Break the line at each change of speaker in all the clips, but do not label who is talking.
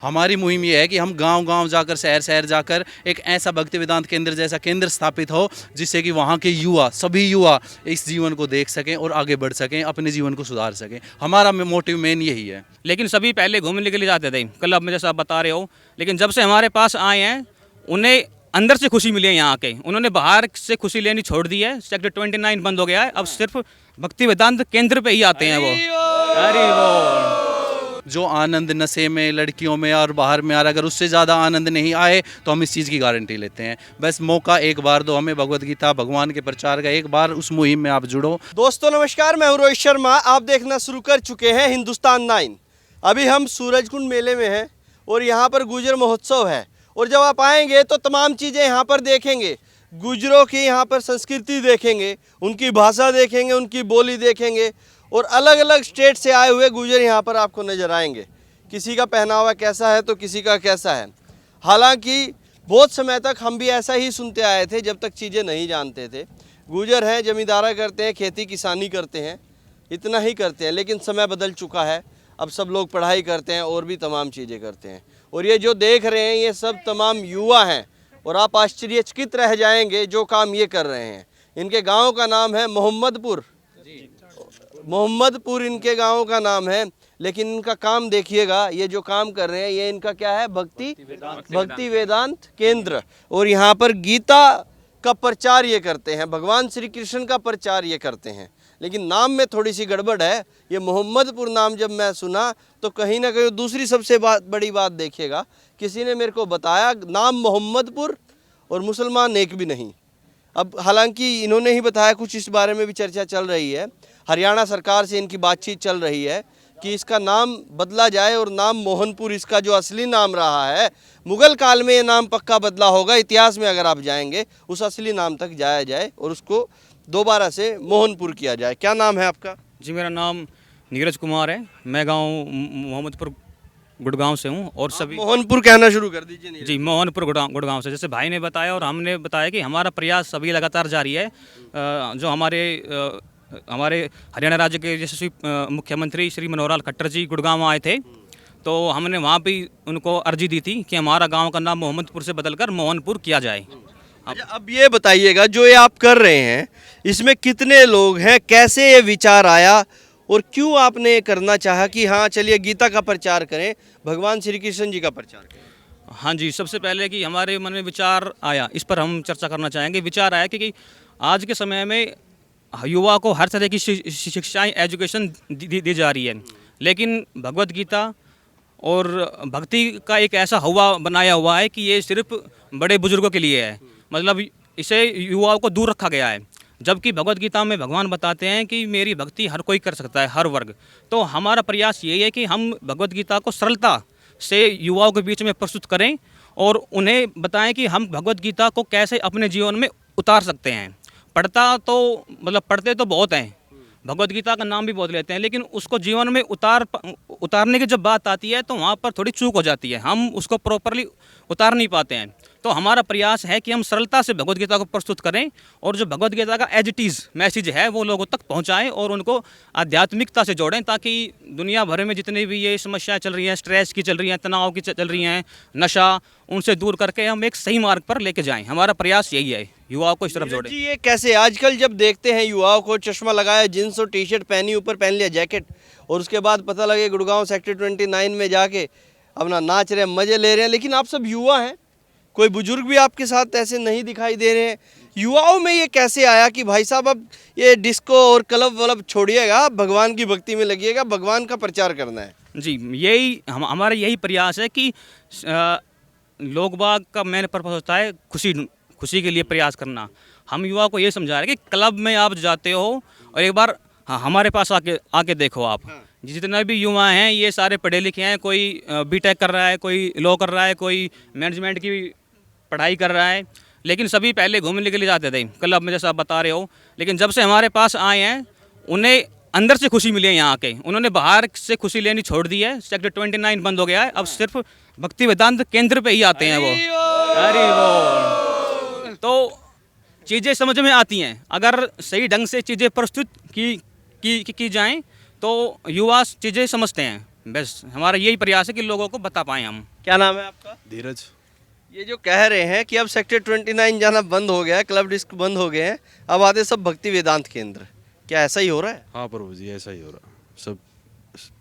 हमारी मुहिम ये है कि हम गांव-गांव जाकर, शहर-शहर जाकर एक ऐसा भक्ति वेदांत केंद्र जैसा केंद्र स्थापित हो, जिससे कि वहाँ के युवा, सभी युवा इस जीवन को देख सकें और आगे बढ़ सकें, अपने जीवन को सुधार सकें। हमारा मोटिव मेन यही है।
लेकिन सभी पहले घूमने के लिए जाते थे क्लब में, जैसा आप बता रहे हो। लेकिन जब से हमारे पास आए हैं, उन्हें अंदर से खुशी मिली है यहाँ आके। उन्होंने बाहर से खुशी लेनी छोड़ दी है। सेक्टर 29 बंद हो गया है, अब सिर्फ भक्ति वेदांत केंद्र पे ही आते हैं वो। अरे वो
जो आनंद नशे में, लड़कियों में और बाहर में आ रहा, अगर उससे ज़्यादा आनंद नहीं आए तो हम इस चीज़ की गारंटी लेते हैं। बस मौका एक बार दो हमें, भगवत गीता भगवान के प्रचार का, एक बार उस मुहिम में आप जुड़ो।
दोस्तों नमस्कार, मैं हूं रोहित शर्मा। आप देखना शुरू कर चुके हैं हिंदुस्तान 9। अभी हम सूरजकुंड मेले में हैं और यहाँ पर गुजर महोत्सव है। और जब आप आएंगे तो तमाम चीज़ें यहाँ पर देखेंगे। गुजरों की यहाँ पर संस्कृति देखेंगे, उनकी भाषा देखेंगे, उनकी बोली देखेंगे और अलग अलग स्टेट से आए हुए गुजर यहाँ पर आपको नज़र आएंगे। किसी का पहनावा कैसा है तो किसी का कैसा है। हालांकि बहुत समय तक हम भी ऐसा ही सुनते आए थे जब तक चीज़ें नहीं जानते थे। गुजर हैं, ज़मींदारा करते हैं, खेती किसानी करते हैं, इतना ही करते हैं। लेकिन समय बदल चुका है, अब सब लोग पढ़ाई करते हैं और भी तमाम चीज़ें करते हैं। और ये जो देख रहे हैं ये सब तमाम युवा हैं और आप आश्चर्यचकित रह जाएंगे जो काम ये कर रहे हैं। इनके गाँव का नाम है मोहम्मदपुर। मोहम्मदपुर इनके गांव का नाम है। लेकिन इनका काम देखिएगा, ये जो काम कर रहे हैं ये इनका क्या है, भक्ति वेदांत केंद्र। और यहाँ पर गीता का प्रचार ये करते हैं, भगवान श्री कृष्ण का प्रचार ये करते हैं। लेकिन नाम में थोड़ी सी गड़बड़ है। ये मोहम्मदपुर नाम जब मैं सुना तो कहीं ना कहीं दूसरी सबसे बड़ी बात देखिएगा, किसी ने मेरे को बताया नाम मोहम्मदपुर और मुसलमान एक भी नहीं। अब हालांकि इन्होंने ही बताया, कुछ इस बारे में भी चर्चा चल रही है। हरियाणा सरकार से इनकी बातचीत चल रही है कि इसका नाम बदला जाए और नाम मोहनपुर इसका जो असली नाम रहा है। मुगल काल में ये नाम पक्का बदला होगा। इतिहास में अगर आप जाएंगे उस असली नाम तक जाया जाए और उसको दोबारा से मोहनपुर किया जाए। क्या नाम है आपका?
जी, मेरा नाम नीरज कुमार है। मैं गांव मोहम्मदपुर गुड़गांव से हूँ। और सभी
मोहनपुर कहना शुरू कर दीजिए।
जी, मोहनपुर गुड़गांव से, जैसे भाई ने बताया और हमने बताया कि हमारा प्रयास सभी लगातार जारी है। जो हमारे हरियाणा राज्य के यशस्वी मुख्यमंत्री श्री मनोहर लाल खट्टर जी गुड़गांव आए थे, तो हमने वहाँ भी उनको अर्जी दी थी कि हमारा गांव का नाम मोहम्मदपुर से बदलकर मोहनपुर किया जाए।
अच्छा, अब ये बताइएगा जो ये आप कर रहे हैं इसमें कितने लोग हैं, कैसे ये विचार आया और क्यों आपने ये करना चाहा कि हाँ चलिए गीता का प्रचार करें, भगवान श्री कृष्ण जी का प्रचार करें?
हाँ जी, सबसे पहले कि हमारे मन में विचार आया, इस पर हम चर्चा करना चाहेंगे। विचार आया कि आज के समय में युवा को हर तरह की शिक्षाएं, एजुकेशन दी जा रही है, लेकिन भगवत गीता और भक्ति का एक ऐसा हवा बनाया हुआ है कि ये सिर्फ बड़े बुजुर्गों के लिए है। मतलब इसे युवाओं को दूर रखा गया है। जबकि भगवत गीता में भगवान बताते हैं कि मेरी भक्ति हर कोई कर सकता है, हर वर्ग। तो हमारा प्रयास यही है कि हम भगवत गीता को सरलता से युवाओं के बीच में प्रस्तुत करें और उन्हें बताएं कि हम भगवत गीता को कैसे अपने जीवन में उतार सकते हैं। पढ़ते तो बहुत हैं, भगवत गीता का नाम भी बहुत लेते हैं, लेकिन उसको जीवन में उतारने की जब बात आती है तो वहाँ पर थोड़ी चूक हो जाती है। हम उसको प्रॉपरली उतार नहीं पाते हैं। तो हमारा प्रयास है कि हम सरलता से भगवत गीता को प्रस्तुत करें और जो भगवत गीता का एज इट इज़ मैसेज है वो लोगों तक पहुंचाएं और उनको आध्यात्मिकता से जोड़ें, ताकि दुनिया भर में जितनी भी ये समस्याएं चल रही हैं, स्ट्रेस की चल रही हैं, तनाव की चल रही हैं, नशा, उनसे दूर करके हम एक सही मार्ग पर लेके जाएं। हमारा प्रयास यही है, युवाओं को इस तरफ जोड़ें।
जी, ये कैसे आजकल जब देखते हैं युवाओं को, चश्मा लगाया, जीन्स और टी शर्ट पहनी, ऊपर पहन लिया जैकेट, और उसके बाद पता लगे गुड़गांव सेक्टर 29 में जाके अपना नाच रहे हैं, मज़े ले रहे हैं। लेकिन आप सब युवा हैं, कोई बुजुर्ग भी आपके साथ ऐसे नहीं दिखाई दे रहे हैं। युवाओं में ये कैसे आया कि भाई साहब अब ये डिस्को और क्लब वलब छोड़िएगा, भगवान की भक्ति में लगिएगा, भगवान का प्रचार करना है?
जी, यही हमारा यही प्रयास है कि लोग बाग का मेन पर्पस होता है खुशी के लिए प्रयास करना। हम युवा को ये समझा रहे हैं कि क्लब में आप जाते हो और एक बार हमारे पास आके देखो आप। जितने भी युवा हैं ये सारे पढ़े लिखे हैं, कोई बीटेक कर रहा है, कोई लॉ कर रहा है, कोई मैनेजमेंट की पढ़ाई कर रहा है, लेकिन सभी पहले घूमने के लिए जाते थे क्लब में, जैसा आप बता रहे हो। लेकिन जब से हमारे पास आए हैं, उन्हें अंदर से खुशी मिली है यहाँ आके। उन्होंने बाहर से खुशी लेनी छोड़ दी है। सेक्टर 29 बंद हो गया है, अब सिर्फ भक्ति वेदांत केंद्र पे ही आते हैं वो। अरे वो तो चीज़ें समझ में आती हैं, अगर सही ढंग से चीज़ें प्रस्तुत की जाएं तो युवा चीज़ें समझते हैं। बस हमारा यही प्रयास है कि लोगों को बता पाएँ हम।
क्या नाम है आपका?
धीरज।
ये जो कह रहे हैं कि अब सेक्टर 29 जाना बंद हो गया है, क्लब डिस्क बंद हो गए हैं, अब आते सब भक्ति वेदांत केंद्र, क्या ऐसा ही हो रहा है?
हाँ प्रभु जी, ऐसा ही हो रहा। सब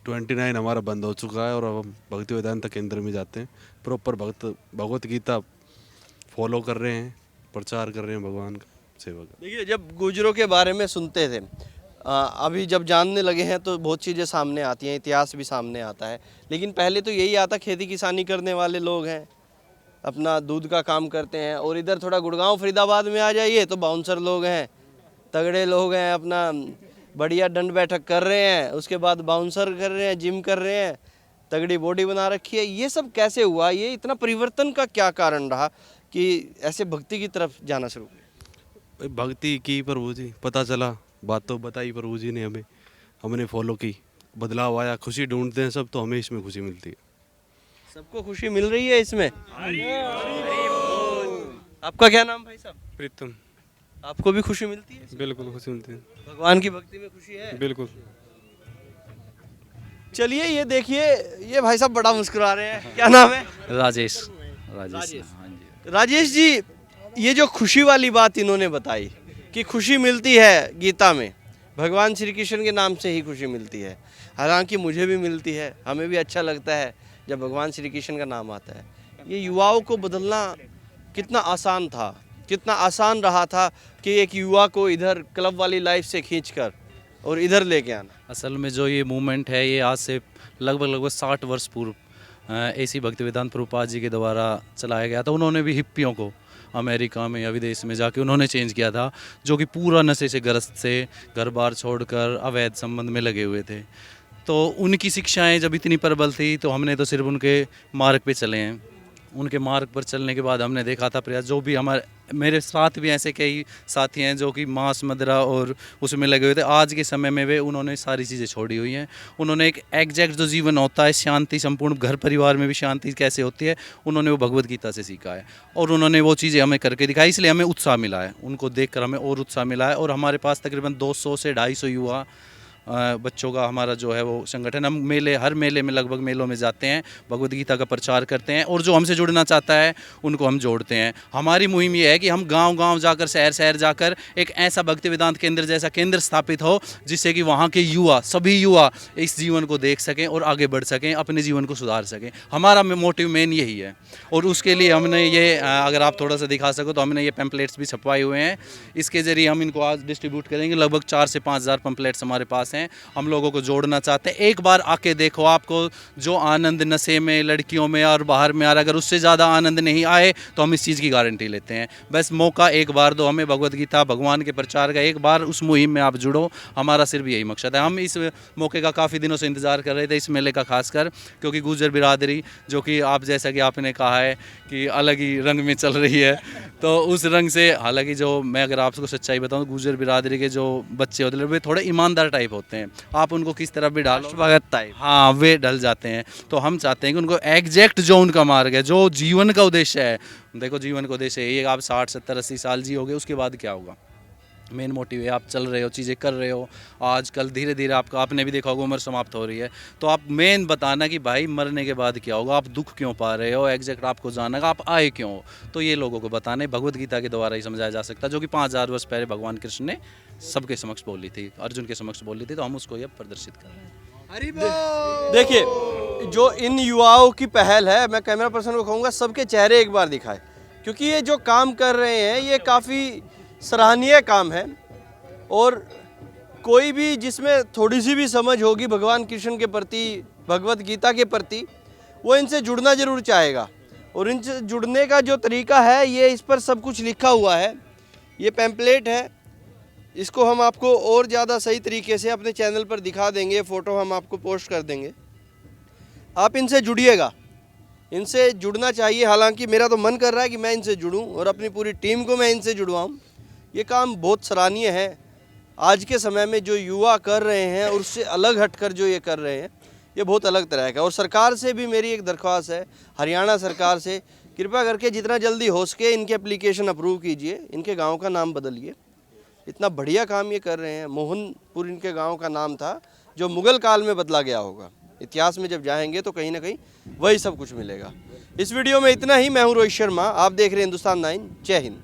29 हमारा बंद हो चुका है और अब हम भक्ति वेदांत केंद्र में जाते हैं। प्रॉपर भगवत गीता फॉलो कर रहे हैं, प्रचार कर रहे हैं भगवान का सेवा का।
देखिए, जब गुजरों के बारे में सुनते थे, अभी जब जानने लगे हैं तो बहुत चीज़ें सामने आती हैं, इतिहास भी सामने आता है, लेकिन पहले तो यही आता, खेती किसानी करने वाले लोग हैं, अपना दूध का काम करते हैं। और इधर थोड़ा गुड़गांव फरीदाबाद में आ जाइए तो बाउंसर लोग हैं, तगड़े लोग हैं, अपना बढ़िया दंड बैठक कर रहे हैं, उसके बाद बाउंसर कर रहे हैं, जिम कर रहे हैं, तगड़ी बॉडी बना रखी है। ये सब कैसे हुआ? ये इतना परिवर्तन का क्या कारण रहा कि ऐसे भक्ति की तरफ जाना शुरू किया?
भाई भक्ति की प्रभु जी, पता चला, बात तो बताई प्रभु जी ने हमें, हमने फॉलो की, बदलाव आया। खुशी ढूंढते हैं सब, तो हमें इसमें खुशी मिलती है।
सबको खुशी मिल रही है इसमें। आपका क्या नाम भाई साहब?
प्रीतम।
आपको भी खुशी मिलती है?
बिल्कुल खुशी मिलती है।
भगवान की भक्ति में खुशी है?
बिल्कुल।
चलिए, ये देखिए, ये भाई साहब बड़ा मुस्कुरा रहे हैं। क्या नाम है?
राजेश।
राजेश।
हाँ जी।
राजेश जी, ये जो खुशी वाली बात इन्होंने बताई कि खुशी मिलती है गीता में, भगवान श्री कृष्ण के नाम से ही खुशी मिलती है। हालांकि मुझे भी मिलती है, हमें भी अच्छा लगता है जब भगवान श्री कृष्ण का नाम आता है। ये युवाओं को बदलना कितना आसान था, कितना आसान रहा था कि एक युवा को इधर क्लब वाली लाइफ से खींचकर और इधर लेके आना।
असल में जो ये मूवमेंट है, ये आज से लगभग 60 वर्ष पूर्व ऐसी भक्ति वेदांत प्रभुपाद जी के द्वारा चलाया गया था। उन्होंने भी हिप्पियों को अमेरिका में या विदेश में जाके उन्होंने चेंज किया था, जो कि पूरा नशे से ग्रस्त से घर बार छोड़कर अवैध संबंध में लगे हुए थे। तो उनकी शिक्षाएं जब इतनी प्रबल थी, तो हमने तो सिर्फ उनके मार्ग पे चले हैं। उनके मार्ग पर चलने के बाद हमने देखा था प्रयास, जो भी मेरे साथ भी ऐसे कई साथी हैं जो कि मांस मदिरा और उसमें लगे हुए थे। आज के समय में वे उन्होंने सारी चीज़ें छोड़ी हुई हैं। उन्होंने एक एग्जैक्ट जो जीवन होता है, शांति, संपूर्ण घर परिवार में भी शांति कैसे होती है, उन्होंने वो भगवत गीता से सीखा है और उन्होंने वो चीज़ें हमें करके दिखाई। इसलिए हमें उत्साह मिला है, उनको देखकर हमें और उत्साह मिला है। और हमारे पास तकरीबन 200 से 250 युवा बच्चों का हमारा जो है वो संगठन। हम हर मेले में, लगभग मेलों में जाते हैं, भगवद गीता का प्रचार करते हैं और जो हमसे जुड़ना चाहता है उनको हम जोड़ते हैं। हमारी मुहिम ये है कि हम गांव-गांव जाकर, शहर-शहर जाकर एक ऐसा भक्ति वेदांत केंद्र जैसा केंद्र स्थापित हो, जिससे कि वहाँ के युवा, सभी युवा इस जीवन को देख सकें और आगे बढ़ सकें, अपने जीवन को सुधार सकें। हमारा मोटिव मेन यही है। और उसके लिए हमने ये, अगर आप थोड़ा सा दिखा सको तो हमने ये पैम्पलेट्स भी छपवाए हुए हैं। इसके ज़रिए हम इनको आज डिस्ट्रीब्यूट करेंगे। लगभग 4 से 5 हज़ार पैम्पलेट्स हमारे पास हैं। हम लोगों को जोड़ना चाहते हैं। एक बार आके देखो, आपको जो आनंद नशे में, लड़कियों में और बाहर में आ रहा है, अगर उससे ज़्यादा आनंद नहीं आए तो हम इस चीज़ की गारंटी लेते हैं। बस मौका एक बार दो हमें, भगवत गीता, भगवान के प्रचार का, एक बार उस मुहिम में आप जुड़ो। हमारा सिर्फ यही मकसद है। हम इस मौके का काफ़ी दिनों से इंतज़ार कर रहे थे, इस मेले का खासकर, क्योंकि गुर्जर बिरादरी, जो कि आप जैसा कि आपने कहा है कि अलग ही रंग में चल रही है, तो उस रंग से, हालांकि जो मैं अगर आपको सच्चाई बताऊं, गुर्जर बिरादरी के जो बच्चे होते हैं वे थोड़े ईमानदार टाइप होते हैं। आप उनको किस तरह भी डालो,
भगत टाइप,
हाँ, वे ढल जाते हैं। तो हम चाहते हैं कि उनको एग्जैक्ट जो उनका मार्ग है, जो जीवन का उद्देश्य है, देखो जीवन का उद्देश्य है ये, आप 60, 70, 80 साल जियोगे, उसके बाद क्या होगा? मेन मोटिव है, आप चल रहे हो, चीज़ें कर रहे हो। आजकल धीरे धीरे आपने भी देखा होगा, उम्र समाप्त हो रही है, तो आप मेन बताना कि भाई मरने के बाद क्या होगा, आप दुख क्यों पा रहे हो, एग्जैक्ट आपको जानना, आप आए क्यों हो। तो ये लोगों को बताना है, भगवत गीता के द्वारा ही समझाया जा सकता है, जो कि 5000 वर्ष पहले भगवान कृष्ण ने सबके समक्ष बोली थी, अर्जुन के समक्ष बोली थी। तो हम उसको ये प्रदर्शित कर रहे हैं।
देखिए, जो इन युवाओं की पहल है, मैं कैमरा पर्सन को कहूँगा सबके चेहरे एक बार दिखाए, क्योंकि ये जो काम कर रहे हैं ये काफ़ी सराहनीय काम है। और कोई भी जिसमें थोड़ी सी भी समझ होगी भगवान कृष्ण के प्रति, भगवत गीता के प्रति, वो इनसे जुड़ना जरूर चाहेगा। और इनसे जुड़ने का जो तरीका है, ये इस पर सब कुछ लिखा हुआ है। ये पैम्पलेट है, इसको हम आपको और ज़्यादा सही तरीके से अपने चैनल पर दिखा देंगे, फ़ोटो हम आपको पोस्ट कर देंगे। आप इनसे जुड़िएगा, इनसे जुड़ना चाहिए। हालांकि मेरा तो मन कर रहा है कि मैं इनसे जुड़ूं और अपनी पूरी टीम को मैं इनसे जुड़वाऊं। ये काम बहुत सराहनीय है। आज के समय में जो युवा कर रहे हैं और उससे अलग हटकर जो ये कर रहे हैं, ये बहुत अलग तरह का। और सरकार से भी मेरी एक दरख्वास्त है, हरियाणा सरकार से, कृपया करके जितना जल्दी हो सके इनके एप्लीकेशन अप्रूव कीजिए, इनके गांव का नाम बदलिए। इतना बढ़िया काम ये कर रहे हैं। मोहनपुर इनके गांव का नाम था, जो मुग़ल काल में बदला गया होगा। इतिहास में जब जाएंगे तो कहीं ना कहीं वही सब कुछ मिलेगा। इस वीडियो में इतना ही। मैं हूँ रोहित शर्मा, आप देख रहे हैं हिंदुस्तान 9। जय हिंद।